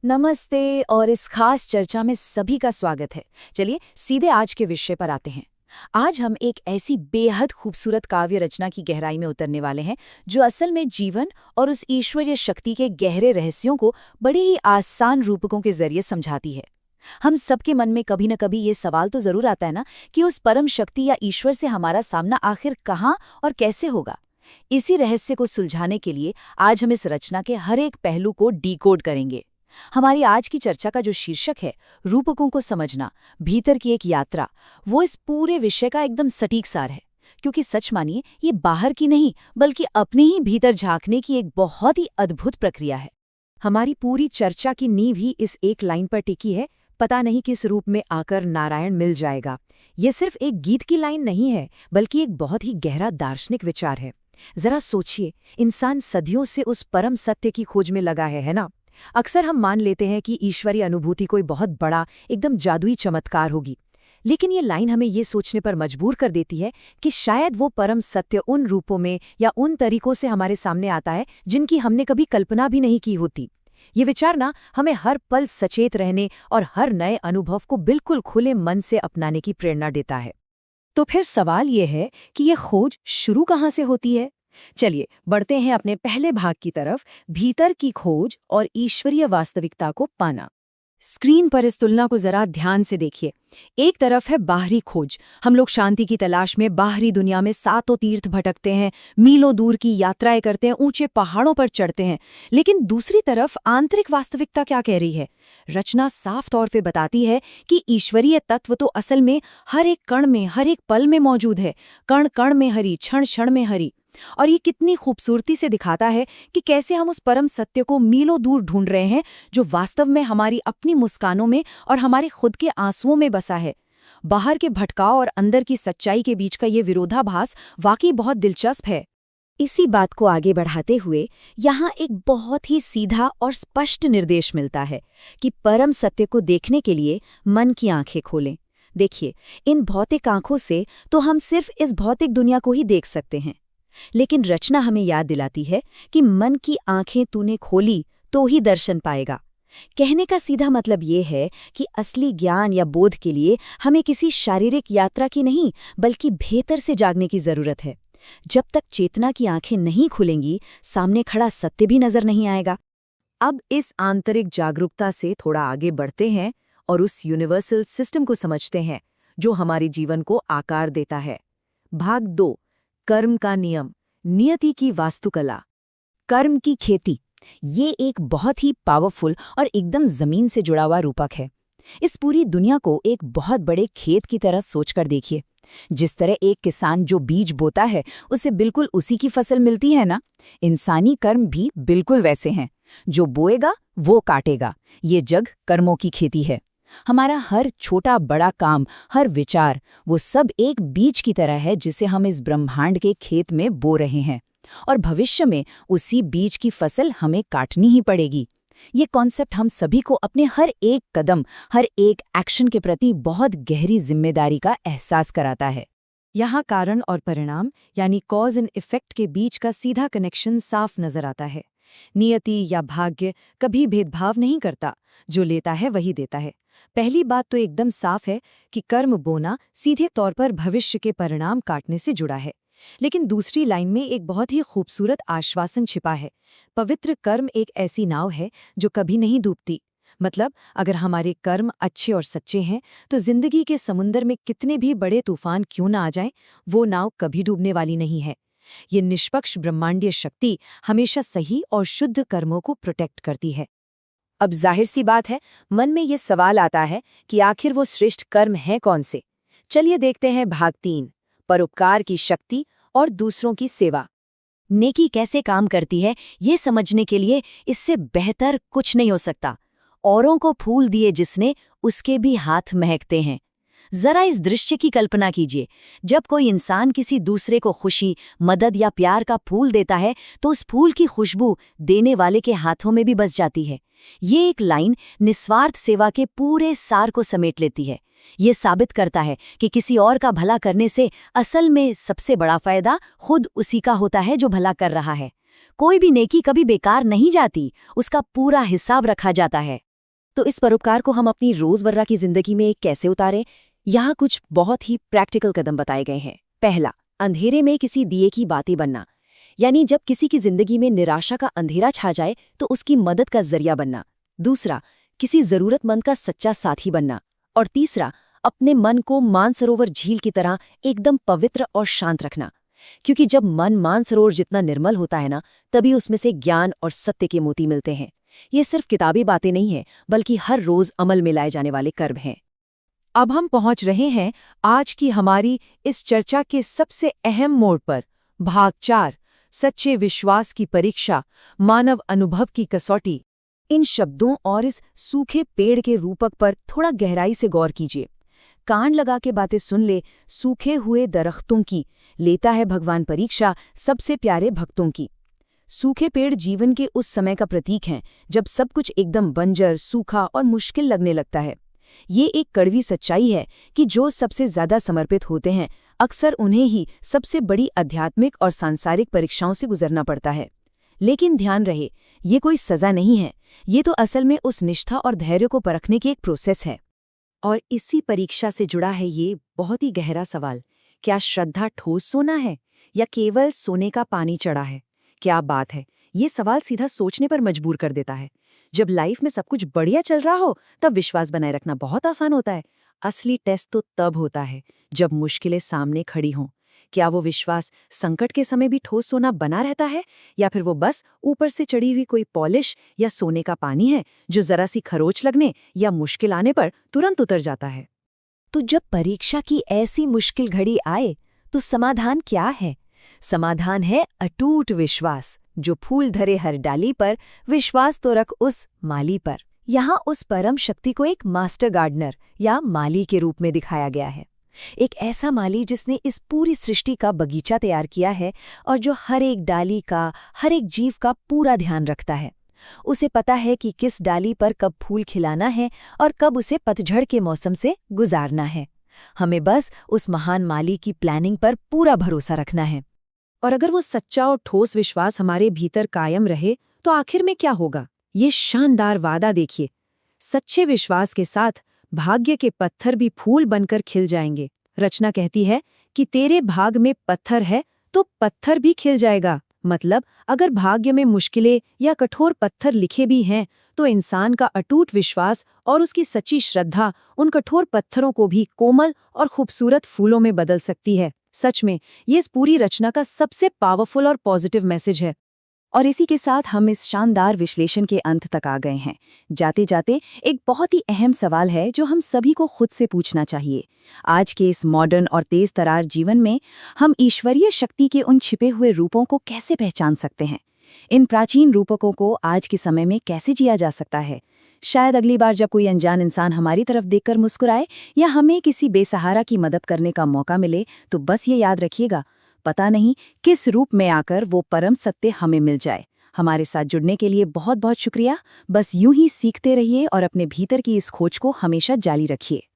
नमस्ते और इस खास चर्चा में सभी का स्वागत है। चलिए सीधे आज के विषय पर आते हैं। आज हम एक ऐसी बेहद खूबसूरत काव्य रचना की गहराई में उतरने वाले हैं जो असल में जीवन और उस ईश्वरीय शक्ति के गहरे रहस्यों को बड़े ही आसान रूपकों के जरिए समझाती है। हम सबके मन में कभी न कभी ये सवाल तो जरूर आता है ना कि उस परम शक्ति या ईश्वर से हमारा सामना आखिर कहाँ और कैसे होगा। इसी रहस्य को सुलझाने के लिए आज हम इस रचना के हर एक पहलू को डीकोड करेंगे। हमारी आज की चर्चा का जो शीर्षक है, रूपकों को समझना, भीतर की एक यात्रा, वो इस पूरे विषय का एकदम सटीक सार है। क्योंकि सच मानिए, ये बाहर की नहीं बल्कि अपने ही भीतर झांकने की एक बहुत ही अद्भुत प्रक्रिया है। हमारी पूरी चर्चा की नींव ही इस एक लाइन पर टिकी है, पता नहीं किस रूप में आकर नारायण मिल जाएगा। ये सिर्फ एक गीत की लाइन नहीं है, बल्कि एक बहुत ही गहरा दार्शनिक विचार है। जरा सोचिए, इंसान सदियों से उस परम सत्य की खोज में लगा है ना। अक्सर हम मान लेते हैं कि ईश्वरीय अनुभूति कोई बहुत बड़ा, एकदम जादुई चमत्कार होगी। लेकिन ये लाइन हमें ये सोचने पर मजबूर कर देती है कि शायद वो परम सत्य उन रूपों में या उन तरीकों से हमारे सामने आता है जिनकी हमने कभी कल्पना भी नहीं की होती। ये विचार ना हमें हर पल सचेत रहने और हर नए अनुभव को बिल्कुल खुले मन से अपनाने की प्रेरणा देता है। तो फिर सवाल ये है कि ये खोज शुरू कहाँ से होती है। चलिए बढ़ते हैं अपने पहले भाग की तरफ, भीतर की खोज और ईश्वरीय वास्तविकता को पाना। स्क्रीन पर इस तुलना को जरा ध्यान से देखिए। एक तरफ है बाहरी खोज, हम लोग शांति की तलाश में बाहरी दुनिया में सातों तीर्थ भटकते हैं, मीलों दूर की यात्राएं करते हैं, ऊंचे पहाड़ों पर चढ़ते हैं। लेकिन दूसरी तरफ आंतरिक वास्तविकता क्या कह रही है? रचना साफ तौर पे बताती है कि ईश्वरीय तत्व तो असल में हर एक कण में, हर एक पल में मौजूद है। कण कण में हरि, क्षण क्षण में हरि। और ये कितनी खूबसूरती से दिखाता है कि कैसे हम उस परम सत्य को मीलों दूर ढूंढ रहे हैं, जो वास्तव में हमारी अपनी मुस्कानों में और हमारे खुद के आंसुओं में बसा है। बाहर के भटकाव और अंदर की सच्चाई के बीच का ये विरोधाभास वाकई बहुत दिलचस्प है। इसी बात को आगे बढ़ाते हुए यहाँ एक बहुत ही सीधा और स्पष्ट निर्देश मिलता है कि परम सत्य को देखने के लिए मन की आंखें खोलें। देखिए, इन भौतिक आंखों से तो हम सिर्फ इस भौतिक दुनिया को ही देख सकते हैं, लेकिन रचना हमें याद दिलाती है कि मन की आंखें तूने खोली तो ही दर्शन पाएगा। कहने का सीधा मतलब ये है कि असली ज्ञान या बोध के लिए हमें किसी शारीरिक यात्रा की नहीं, बल्कि भीतर से जागने की जरूरत है। जब तक चेतना की आंखें नहीं खुलेंगी, सामने खड़ा सत्य भी नजर नहीं आएगा। अब इस आंतरिक जागरूकता से थोड़ा आगे बढ़ते हैं और उस यूनिवर्सल सिस्टम को समझते हैं जो हमारे जीवन को आकार देता है। भाग 2, कर्म का नियम, नियति की वास्तुकला। कर्म की खेती, ये एक बहुत ही पावरफुल और एकदम जमीन से जुड़ा हुआ रूपक है। इस पूरी दुनिया को एक बहुत बड़े खेत की तरह सोचकर देखिए। जिस तरह एक किसान जो बीज बोता है, उसे बिल्कुल उसी की फसल मिलती है ना। इंसानी कर्म भी बिल्कुल वैसे हैं। जो बोएगा वो काटेगा। ये जग कर्मों की खेती है। हमारा हर छोटा बड़ा काम, हर विचार, वो सब एक बीज की तरह है जिसे हम इस ब्रह्मांड के खेत में बो रहे हैं। और भविष्य में उसी बीज की फसल हमें काटनी ही पड़ेगी। ये कॉन्सेप्ट हम सभी को अपने हर एक कदम, हर एक एक्शन के प्रति बहुत गहरी जिम्मेदारी का एहसास कराता है। यहाँ कारण और परिणाम यानी कॉज एंड इफेक्ट के बीच का सीधा कनेक्शन साफ नजर आता है। नियति या भाग्य कभी भेदभाव नहीं करता, जो लेता है वही देता है। पहली बात तो एकदम साफ है कि कर्म बोना सीधे तौर पर भविष्य के परिणाम काटने से जुड़ा है। लेकिन दूसरी लाइन में एक बहुत ही खूबसूरत आश्वासन छिपा है। पवित्र कर्म एक ऐसी नाव है जो कभी नहीं डूबती। मतलब अगर हमारे कर्म अच्छे और सच्चे हैं तो जिंदगी के समुंदर में कितने भी बड़े तूफान क्यों ना आ जाएं, वो नाव कभी डूबने वाली नहीं है। ये निष्पक्ष ब्रह्मांडीय शक्ति हमेशा सही और शुद्ध कर्मों को प्रोटेक्ट करती है। अब जाहिर सी बात है, मन में ये सवाल आता है कि आखिर वो श्रेष्ठ कर्म है कौन से। चलिए देखते हैं भाग 3, परोपकार की शक्ति और दूसरों की सेवा। नेकी कैसे काम करती है, ये समझने के लिए इससे बेहतर कुछ नहीं हो सकता। औरों को फूल दिए जिसने, उसके भी हाथ महकते हैं। जरा इस दृश्य की कल्पना कीजिए। जब कोई इंसान किसी दूसरे को खुशी, मदद या प्यार का फूल देता है तो उस फूल की खुशबू देने वाले के हाथों में भी बस जाती है। ये एक लाइन निस्वार्थ सेवा के पूरे सार को समेट लेती है। ये साबित करता है कि किसी और का भला करने से असल में सबसे बड़ा फायदा खुद उसी का होता है जो भला कर रहा है। कोई भी नेकी कभी बेकार नहीं जाती, उसका पूरा हिसाब रखा जाता है। तो इस परोपकार को हम अपनी रोजमर्रा की जिंदगी में कैसे उतारें? यहाँ कुछ बहुत ही प्रैक्टिकल कदम बताए गए हैं। पहला, अंधेरे में किसी दिए की बाती बनना, यानी जब किसी की जिंदगी में निराशा का अंधेरा छा जाए तो उसकी मदद का जरिया बनना। दूसरा, किसी जरूरतमंद का सच्चा साथी बनना। और तीसरा, अपने मन को मानसरोवर झील की तरह एकदम पवित्र और शांत रखना, क्योंकि जब मन मानसरोवर जितना निर्मल होता है ना, तभी उसमें से ज्ञान और सत्य के मोती मिलते हैं। ये सिर्फ किताबी बातें नहीं हैं, बल्कि हर रोज अमल में लाए जाने वाले कर्म हैं। अब हम पहुंच रहे हैं आज की हमारी इस चर्चा के सबसे अहम मोड़ पर, भाग 4, सच्चे विश्वास की परीक्षा, मानव अनुभव की कसौटी। इन शब्दों और इस सूखे पेड़ के रूपक पर थोड़ा गहराई से गौर कीजिए। कान लगा के बातें सुन ले, सूखे हुए दरख्तों की लेता है भगवान परीक्षा, सबसे प्यारे भक्तों की। सूखे पेड़ जीवन के उस समय का प्रतीक हैं जब सब कुछ एकदम बंजर, सूखा और मुश्किल लगने लगता है। ये एक कड़वी सच्चाई है कि जो सबसे ज्यादा समर्पित होते हैं, अक्सर उन्हें ही सबसे बड़ी आध्यात्मिक और सांसारिक परीक्षाओं से गुजरना पड़ता है। लेकिन ध्यान रहे, ये कोई सजा नहीं है, ये तो असल में उस निष्ठा और धैर्य को परखने की एक प्रोसेस है। और इसी परीक्षा से जुड़ा है ये बहुत ही गहरा सवाल, क्या श्रद्धा ठोस सोना है या केवल सोने का पानी चढ़ा है? क्या बात है, ये सवाल सीधा सोचने पर मजबूर कर देता है। जब लाइफ में सब कुछ बढ़िया चल रहा हो तब विश्वास बनाए रखना बहुत आसान होता है। असली टेस्ट तो तब होता है जब मुश्किलें सामने खड़ी हों। क्या वो विश्वास संकट के समय भी ठोस सोना बना रहता है, या फिर वो बस ऊपर से चढ़ी हुई कोई पॉलिश या सोने का पानी है जो जरा सी खरोच लगने या मुश्किल आने पर तुरंत उतर जाता है? तो जब परीक्षा की ऐसी मुश्किल घड़ी आए तो समाधान क्या है? समाधान है अटूट विश्वास। जो फूल धरे हर डाली पर, विश्वास तो रख उस माली पर। यहाँ उस परम शक्ति को एक मास्टर गार्डनर या माली के रूप में दिखाया गया है। एक ऐसा माली जिसने इस पूरी सृष्टि का बगीचा तैयार किया है और जो हर एक डाली का, हर एक जीव का पूरा ध्यान रखता है। उसे पता है कि किस डाली पर कब फूल खिलाना है और कब उसे पतझड़ के मौसम से गुजारना है। हमें बस उस महान माली की प्लानिंग पर पूरा भरोसा रखना है। और अगर वो सच्चा और ठोस विश्वास हमारे भीतर कायम रहे तो आखिर में क्या होगा? ये शानदार वादा देखिए, सच्चे विश्वास के साथ भाग्य के पत्थर भी फूल बनकर खिल जाएंगे। रचना कहती है कि तेरे भाग में पत्थर है तो पत्थर भी खिल जाएगा। मतलब अगर भाग्य में मुश्किलें या कठोर पत्थर लिखे भी हैं तो इंसान का अटूट विश्वास और उसकी सच्ची श्रद्धा उन कठोर पत्थरों को भी कोमल और खूबसूरत फूलों में बदल सकती है। सच में ये इस पूरी रचना का सबसे पावरफुल और पॉजिटिव मैसेज है। और इसी के साथ हम इस शानदार विश्लेषण के अंत तक आ गए हैं। जाते जाते एक बहुत ही अहम सवाल है जो हम सभी को खुद से पूछना चाहिए। आज के इस मॉडर्न और तेज तरार जीवन में हम ईश्वरीय शक्ति के उन छिपे हुए रूपों को कैसे पहचान सकते हैं? इन प्राचीन रूपकों को आज के समय में कैसे जिया जा सकता है? शायद अगली बार जब कोई अनजान इंसान हमारी तरफ देखकर मुस्कुराए या हमें किसी बेसहारा की मदद करने का मौका मिले तो बस ये याद रखिएगा, पता नहीं किस रूप में आकर वो परम सत्य हमें मिल जाए। हमारे साथ जुड़ने के लिए बहुत बहुत शुक्रिया। बस यूं ही सीखते रहिए और अपने भीतर की इस खोज को हमेशा जारी रखिए।